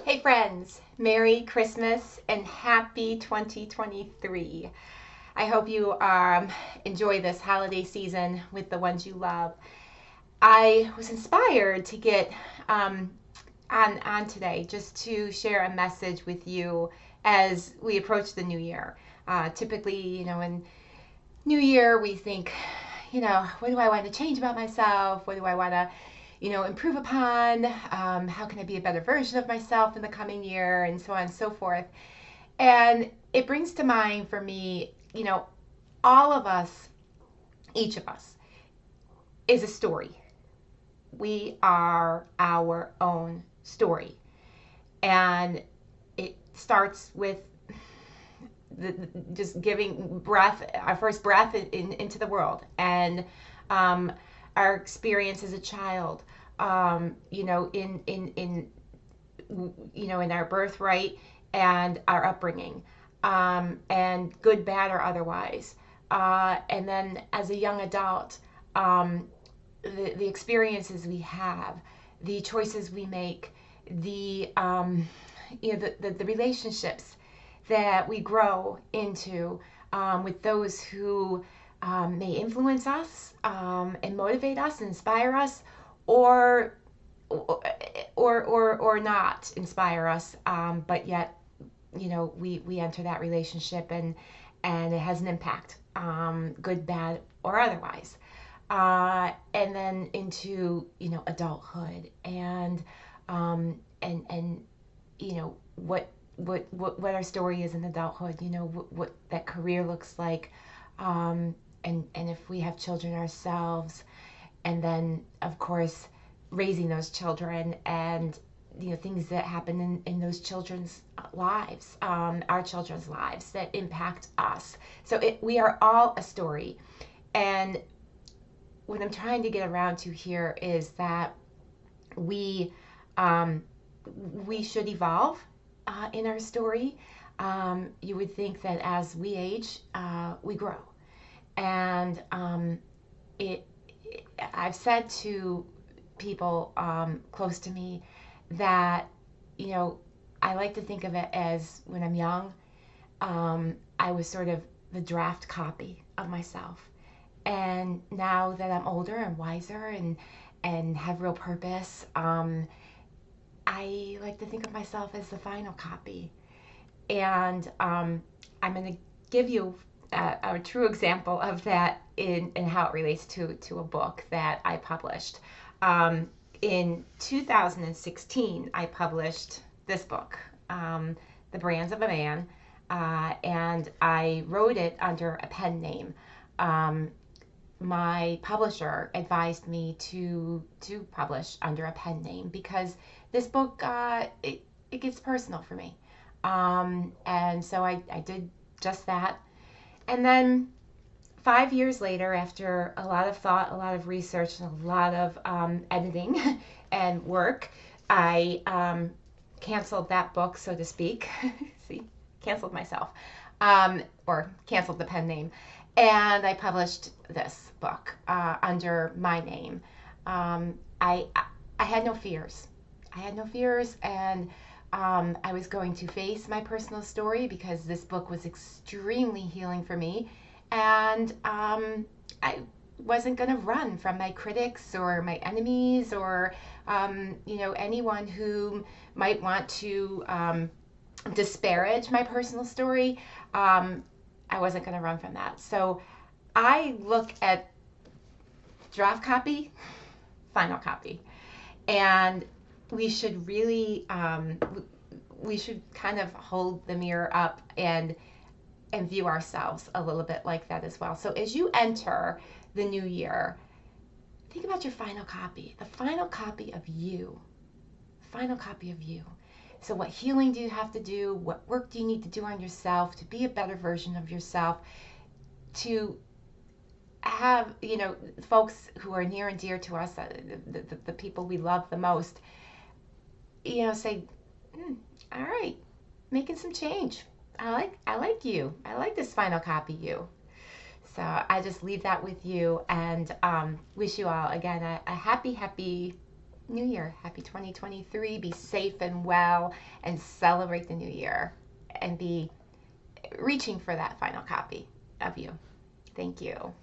Hey friends, Merry Christmas and Happy 2023. I hope you enjoy this holiday season with the ones you love. I was inspired to get on today just to share a message with you as we approach the new year. Typically, in New Year we think, what do I want to change about myself? What do I want to improve upon? How can I be a better version of myself in the coming year? And so on and so forth. And it brings to mind for me, all of us, each of us, is a story. We are our own story. And it starts with just giving breath, our first breath into the world, and our experience as a child, in our birthright and our upbringing, and good, bad, or otherwise. And then as a young adult, the experiences we have, the choices we make, the relationships that we grow into with those who may influence us and motivate us, inspire us, or not inspire us, but yet we enter that relationship and it has an impact, good, bad, or otherwise. And then into adulthood and what our story is in adulthood, what that career looks like, and if we have children ourselves, and then of course raising those children, and things that happen in those children's lives, our children's lives that impact us. So we are all a story. And what I'm trying to get around to here is that we should evolve in our story. You would think that as we age, we grow. And I've said to people close to me that, I like to think of it as when I'm young, I was sort of the draft copy of myself. And now that I'm older and wiser and have real purpose, I like to think of myself as the final copy. And I'm going to give you a true example of that in how it relates to a book that I published. In 2016, I published this book, The Brands of a Man, and I wrote it under a pen name. My publisher advised me to publish under a pen name because this book, it gets personal for me. And so I did just that. And then 5 years later, after a lot of thought, a lot of research, and a lot of editing and work, I canceled that book, so to speak. See, canceled myself, or canceled the pen name. And I published this book under my name. I had no fears. I had no fears, and I was going to face my personal story because this book was extremely healing for me. And I wasn't going to run from my critics or my enemies or, anyone who might want to disparage my personal story. I wasn't going to run from that. So I look at draft copy, final copy. And we should really, we should kind of hold the mirror up and view ourselves a little bit like that as well. So as you enter the new year, think about your final copy, the final copy of you, final copy of you. So what healing do you have to do? What work do you need to do on yourself to be a better version of yourself? To have, folks who are near and dear to us, the people we love the most, say, all right, making some change. I like you. I like this final copy you. So I just leave that with you, and wish you all, again, a happy New Year. Happy 2023. Be safe and well and celebrate the new year and be reaching for that final copy of you. Thank you.